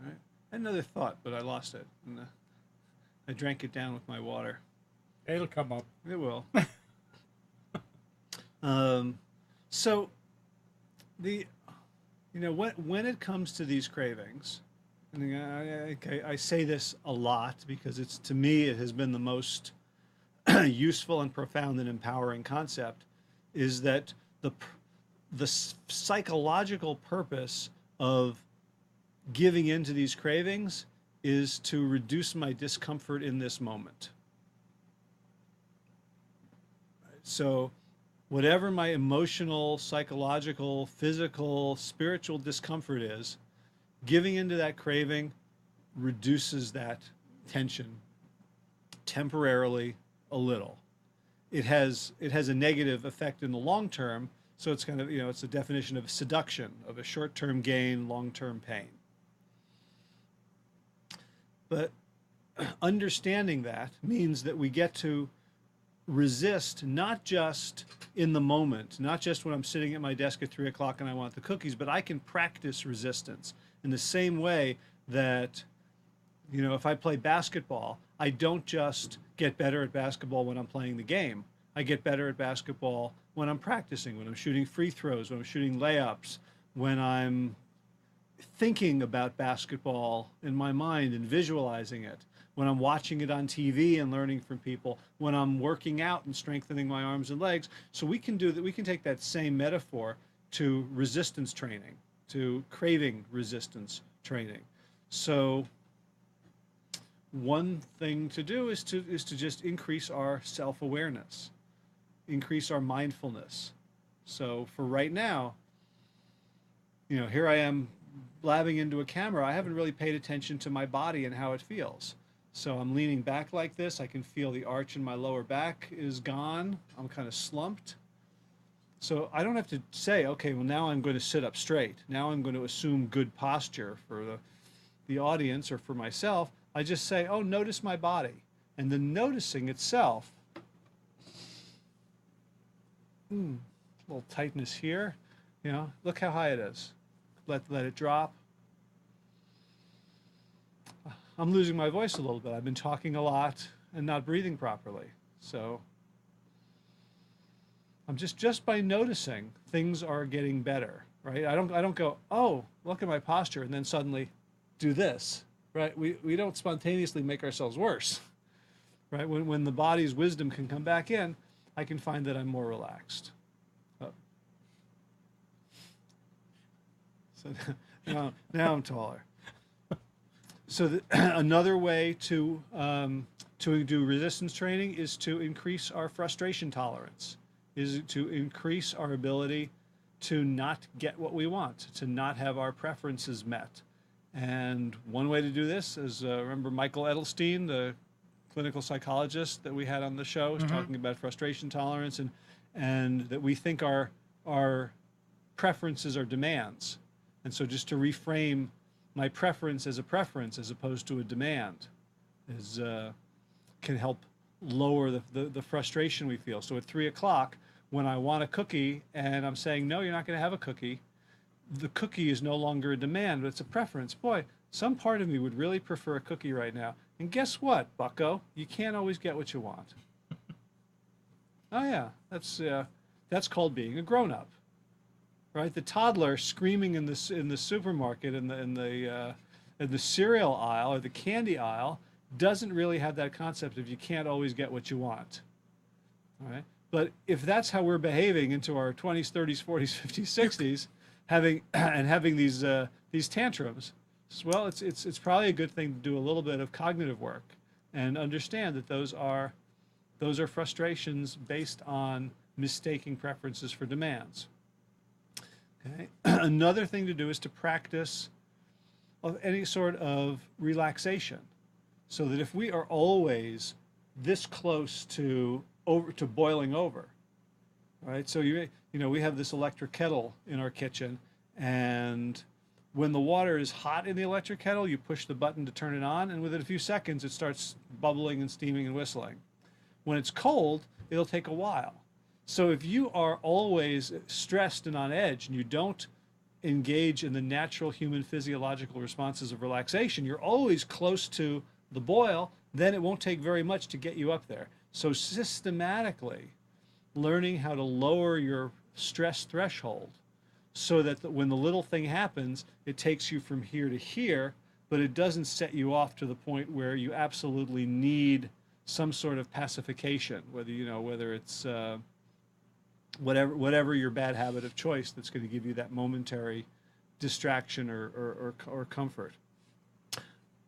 right. Another thought, but I lost it. And, I drank it down with my water. It'll come up. It will. So when it comes to these cravings, and I say this a lot because to me it has been the most useful and profound and empowering concept, is that the psychological purpose of giving into these cravings is to reduce my discomfort in this moment. So whatever my emotional, psychological, physical, spiritual discomfort is, giving into that craving reduces that tension temporarily a little. It has a negative effect in the long term, so it's kind of, it's a definition of seduction, of a short-term gain, long-term pain. But understanding that means that we get to resist not just in the moment, not just when I'm sitting at my desk at 3 o'clock and I want the cookies, but I can practice resistance in the same way that, if I play basketball, I don't just get better at basketball when I'm playing the game. I get better at basketball when I'm practicing, when I'm shooting free throws, when I'm shooting layups, when I'm thinking about basketball in my mind and visualizing it, when I'm watching it on TV and learning from people, when I'm working out and strengthening my arms and legs. So we can do that. We can take that same metaphor to resistance training, to craving resistance training. So one thing to do is to just increase our self-awareness, increase our mindfulness. So for right now, here I am blabbing into a camera. I haven't really paid attention to my body and how it feels. So I'm leaning back like this. I can feel the arch in my lower back is gone. I'm kind of slumped. So I don't have to say, okay, well, now I'm going to sit up straight. Now I'm going to assume good posture for the audience or for myself. I just say, oh, notice my body. And the noticing itself, a little tightness here, look how high it is. Let it drop. I'm losing my voice a little bit. I've been talking a lot and not breathing properly. So just by noticing things are getting better, right? I don't go, oh, look at my posture, and then suddenly do this, right? We don't spontaneously make ourselves worse, right? When the body's wisdom can come back in, I can find that I'm more relaxed. Oh. So now I'm taller. So another way to do resistance training is to increase our frustration tolerance, is to increase our ability to not get what we want, to not have our preferences met. And one way to do this is, remember Michael Edelstein, the clinical psychologist that we had on the show, was talking about frustration tolerance, and that we think our preferences are demands. And so just to reframe my preference as a preference as opposed to a demand can help lower the frustration we feel. So at 3 o'clock, when I want a cookie and I'm saying, no, you're not going to have a cookie, the cookie is no longer a demand, but it's a preference. Boy, some part of me would really prefer a cookie right now. And guess what, bucko? You can't always get what you want. Oh yeah, that's called being a grown-up, right? The toddler screaming in the supermarket in the cereal aisle or the candy aisle doesn't really have that concept of you can't always get what you want, all right? But if that's how we're behaving into our 20s, 30s, 40s, 50s, 60s, having these tantrums, well, it's probably a good thing to do a little bit of cognitive work and understand that those are frustrations based on mistaking preferences for demands. Okay. Another thing to do is to practice of any sort of relaxation, so that if we are always this close to boiling over, right? So we have this electric kettle in our kitchen, and when the water is hot in the electric kettle, you push the button to turn it on, and within a few seconds it starts bubbling and steaming and whistling. When it's cold, it'll take a while. So if you are always stressed and on edge and you don't engage in the natural human physiological responses of relaxation, you're always close to the boil, then it won't take very much to get you up there. So systematically learning how to lower your stress threshold so that when the little thing happens, it takes you from here to here, but it doesn't set you off to the point where you absolutely need some sort of pacification, whether it's whatever your bad habit of choice that's going to give you that momentary distraction or comfort.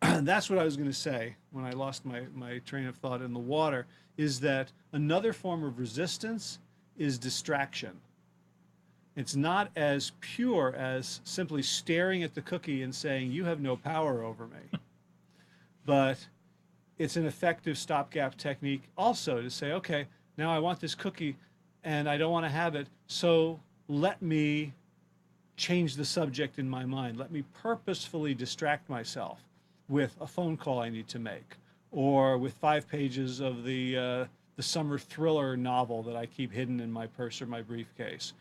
That's what I was going to say when I lost my train of thought in the water, is that another form of resistance is distraction. It's not as pure as simply staring at the cookie and saying, you have no power over me. But it's an effective stopgap technique also to say, okay, now I want this cookie and I don't want to have it, so let me change the subject in my mind. Let me purposefully distract myself with a phone call I need to make, or with 5 pages of the summer thriller novel that I keep hidden in my purse or my briefcase,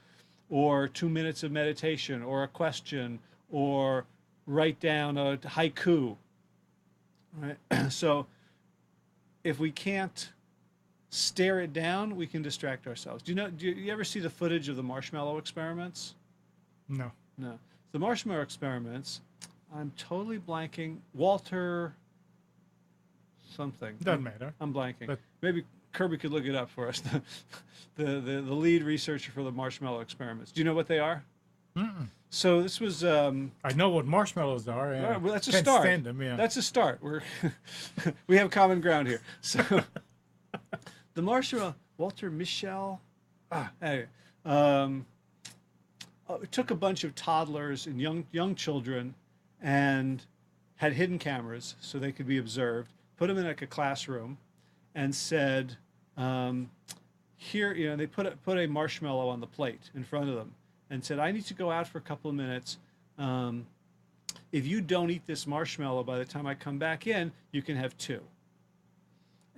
or 2 minutes of meditation, or a question, or write down a haiku. Right? So if we can't stare it down, we can distract ourselves. Do you ever see the footage of the marshmallow experiments? No. No. The marshmallow experiments, I'm totally blanking. Walter something. Doesn't matter. I'm blanking. But maybe Kirby could look it up for us. The lead researcher for the marshmallow experiments. Do you know what they are? Mm-mm. So this was. I know what marshmallows are. All right, well, that's a Can't start. stand them, yeah. That's a start. We have common ground here. So the marshmallow, Walter Mischel. Anyway, took a bunch of toddlers and young children, and had hidden cameras so they could be observed. Put them in like a classroom, and said, here, they put a marshmallow on the plate in front of them, and said, I need to go out for a couple of minutes. If you don't eat this marshmallow by the time I come back in, you can have 2.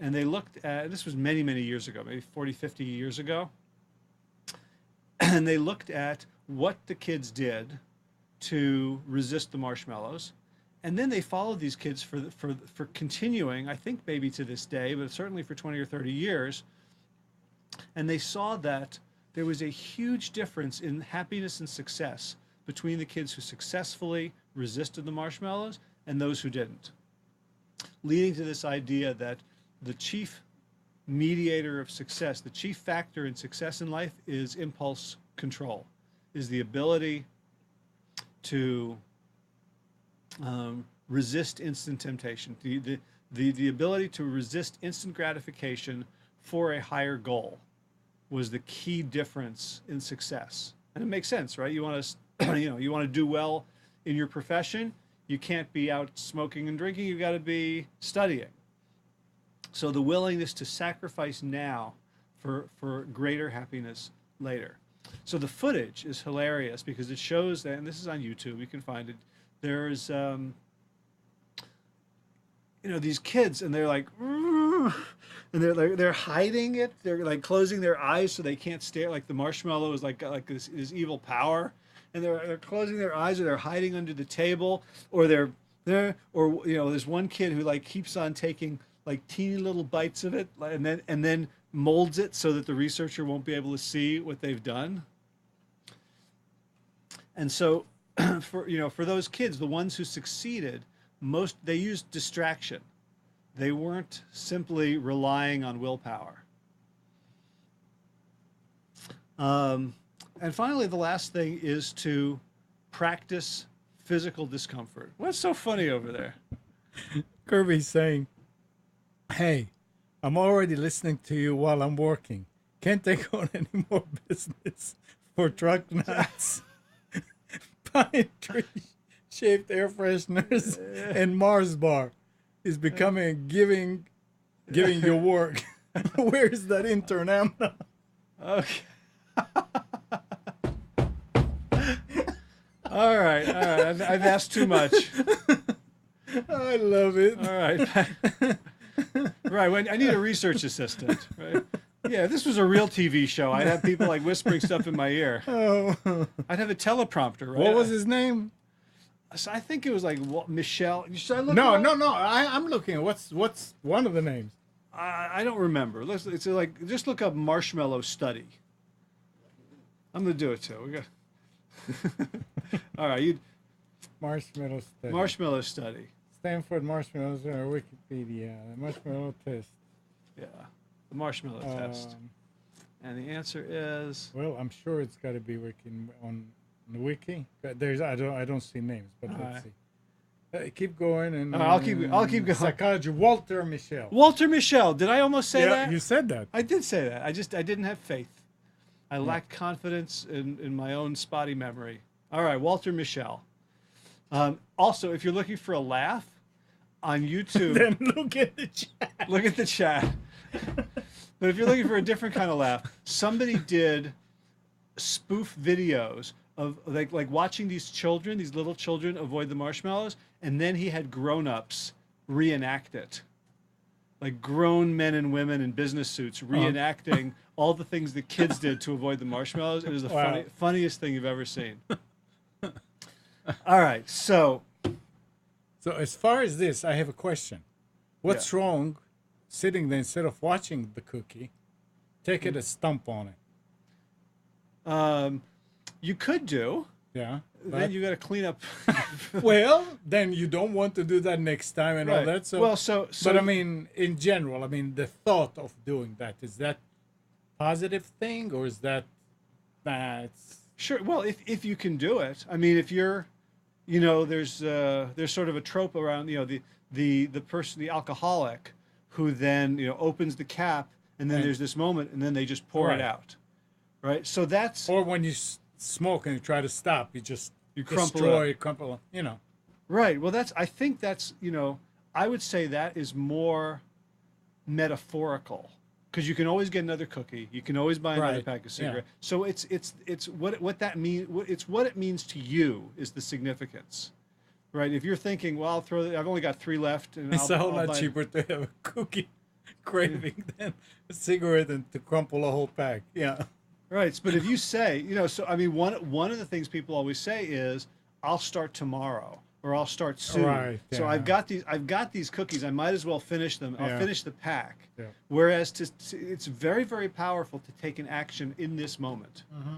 And they looked at, this was many, many years ago, maybe 40, 50 years ago. And they looked at what the kids did to resist the marshmallows. And then they followed these kids for continuing, I think maybe to this day, but certainly for 20 or 30 years. And they saw that there was a huge difference in happiness and success between the kids who successfully resisted the marshmallows and those who didn't, leading to this idea that the chief mediator of success, the chief factor in success in life, is impulse control, is the ability to resist instant temptation, the ability to resist instant gratification for a higher goal was the key difference in success. And it makes sense, right? You want to, you want to do well in your profession. You can't be out smoking and drinking. You've got to be studying. So the willingness to sacrifice now for greater happiness later. So the footage is hilarious because it shows that, and this is on YouTube, you can find it. There's, these kids, and they're like, and they're hiding it. They're like closing their eyes so they can't stare. Like the marshmallow is like this evil power, and they're closing their eyes, or they're hiding under the table, or they're there, or there's one kid who like keeps on taking like teeny little bites of it, and then molds it so that the researcher won't be able to see what they've done. And so, for those kids, the ones who succeeded, they used distraction. They weren't simply relying on willpower. And finally, the last thing is to practice physical discomfort. What's so funny over there? Kirby's saying, "Hey, I'm already listening to you while I'm working. Can't take on any more business for truck nuts, pine tree shaped air fresheners, and Mars bar is becoming giving you work. Where's that intern Amna?" Okay. All right. I've asked too much. I love it. All right. Right. I need a research assistant. Right. Yeah, if this was a real TV show, I'd have people like whispering stuff in my ear. Oh. I'd have a teleprompter, right? What was his name? So I think it was like Michelle. Should I look No. I'm looking. What's one of the names? I don't remember. It's like just look up marshmallow study. I'm gonna do it too. We got. All right, Marshmallow study. Marshmallow study. Stanford marshmallows or Wikipedia. The marshmallow test. Yeah, the marshmallow test. And the answer is. Well, I'm sure it's got to be on the wiki. I don't see names, but let's see. Keep going, and I'll keep going. Psychology. Walter Mischel. Walter Mischel. Did I almost say that? You said that. I did say that. I didn't have faith. I lacked confidence in my own spotty memory. All right, Walter Mischel. Also, if you're looking for a laugh on YouTube, then look at the chat. Look at the chat. But if you're looking for a different kind of laugh, somebody did spoof videos of like watching these little children avoid the marshmallows, and then he had grown-ups reenact it. Like grown men and women in business suits reenacting all the things the kids did to avoid the marshmallows. It was the funniest thing you've ever seen. All right, so as far as this, I have a question. What's wrong sitting there instead of watching the cookie, take it a stump on it? You could do. Yeah. Then you got to clean up. Well, then you don't want to do that next time and all that. So, but I mean, in general, the thought of doing that, is that positive thing, or is that it's sure? Well, if you can do it, if you're, there's sort of a trope around, the person, the alcoholic, who then opens the cap, and then there's this moment, and then they just pour it out, right? So that's or when you smoke and you try to stop, you crumple, Right. Well, I think that's, I would say that is more metaphorical, because you can always get another cookie. You can always buy another pack of cigarettes. Yeah. So it's what that means. It's what it means to you is the significance, right? If you're thinking, well, I've only got 3 left, and it's a whole lot cheaper to have a cookie craving than a cigarette and to crumple a whole pack. Yeah. Right, but if you say, one of the things people always say is, "I'll start tomorrow," or I'll start soon. Right, So yeah. I've got these cookies. I might as well finish them. I'll Yeah. finish the pack. Yeah. Whereas it's very, very powerful to take an action in this moment. Mm-hmm.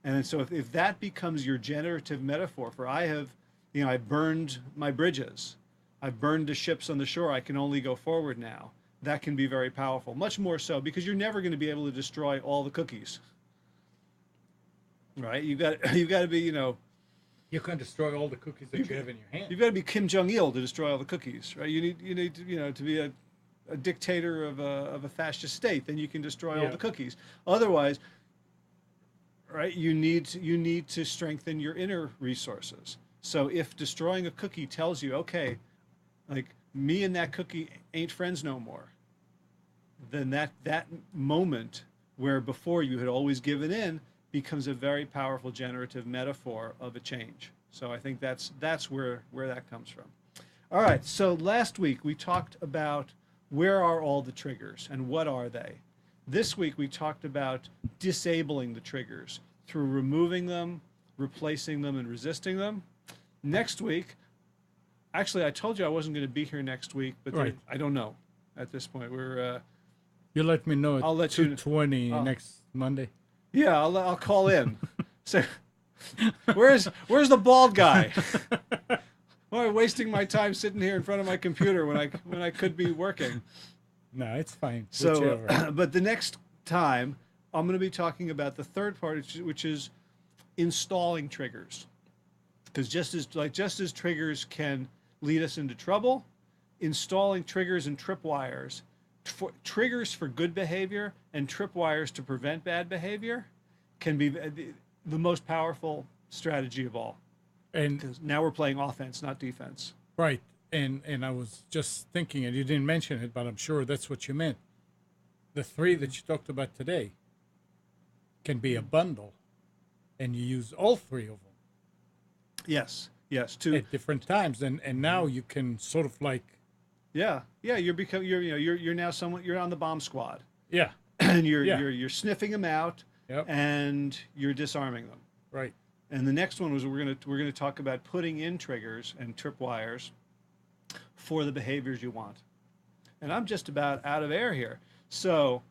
And so if that becomes your generative metaphor for I burned my bridges, I've burned the ships on the shore, I can only go forward now. That can be very powerful, much more so because you're never going to be able to destroy all the cookies. Right? You've got to be, You can destroy all the cookies that you have in your hand. you've got to be Kim Jong-il to destroy all the cookies, right? You need to be a dictator of a fascist state, then you can destroy all the cookies. Otherwise, right, you need to strengthen your inner resources. So if destroying a cookie tells you, okay, like me and that cookie ain't friends no more, then that moment where before you had always given in becomes a very powerful generative metaphor of a change. So I think that's where that comes from. All right, so last week we talked about where are all the triggers and what are they. This week we talked about disabling the triggers through removing them, replacing them, and resisting them. Next week, actually I told you I wasn't going to be here next week, but Right. I don't know at this point. We're You let me know at I'll let you 2:20 Oh. next Monday. yeah, I'll call in. So where's the bald guy? Why am I wasting my time sitting here in front of my computer when I could be working? No, it's fine. So, Whichever. but the next time I'm going to be talking about the third part, which is installing triggers, because just as triggers can lead us into trouble, installing triggers and tripwires, triggers for good behavior and tripwires to prevent bad behavior, can be the most powerful strategy of all. And Because now we're playing offense, not defense. right, and I was just thinking, and you didn't mention it, but I'm sure that's what you meant. The three that you talked about today can be a bundle, and you use all three of them Yes. at different times, and now you can sort of like Yeah. You're now someone. You're on the bomb squad, yeah, and Yeah. you're sniffing them out, Yep. and you're disarming them. right. And the next one was we're gonna talk about putting in triggers and tripwires for the behaviors you want. And I'm just about out of air here, so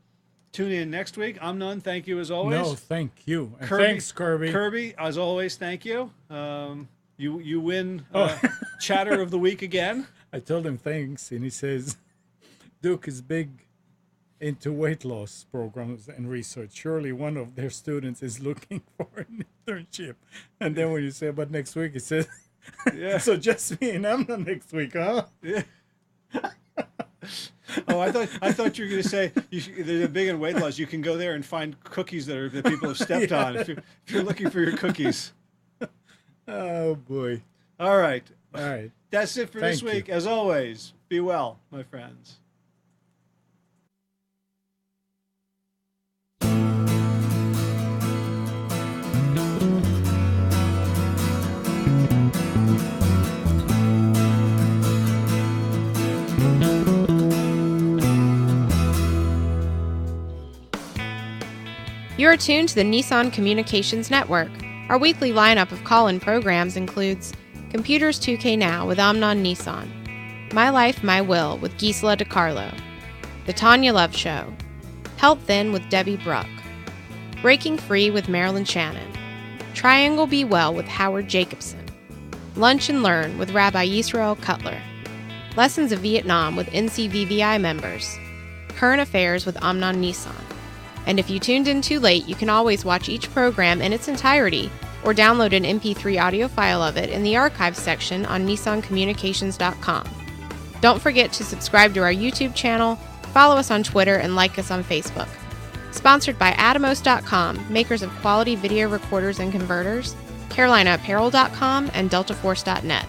tune in next week. I'm none. Thank you as always. No, thank you, and Kirby, thanks, Kirby. Kirby, as always, thank you. You win Oh. Chatter of the Week again. I told him thanks, and he says Duke is big into weight loss programs and research. Surely one of their students is looking for an internship. And then when you say about next week, he says, Yeah. so just me and Amna next week, huh? Yeah. Oh, I thought you were going to say they're big in weight loss. You can go there and find cookies that people have stepped on if you're looking for your cookies. Oh, boy. All right. All right. That's it for this Thank you. week. As always, be well, my friends. You are tuned to the Nissan Communications Network. Our weekly lineup of call-in programs includes Computers 2K Now with Amnon Nissan, My Life, My Will with Gisela DiCarlo, The Tanya Love Show, Health Then with Debbie Bruck, Breaking Free with Marilyn Shannon, Triangle Be Well with Howard Jacobson, Lunch and Learn with Rabbi Yisrael Cutler, Lessons of Vietnam with NCVVI members, Current Affairs with Amnon Nissan. And if you tuned in too late, you can always watch each program in its entirety or download an MP3 audio file of it in the archives section on nissancommunications.com. Don't forget to subscribe to our YouTube channel, follow us on Twitter, and like us on Facebook. Sponsored by Atomos.com, makers of quality video recorders and converters, CarolinaApparel.com, and DeltaForce.net.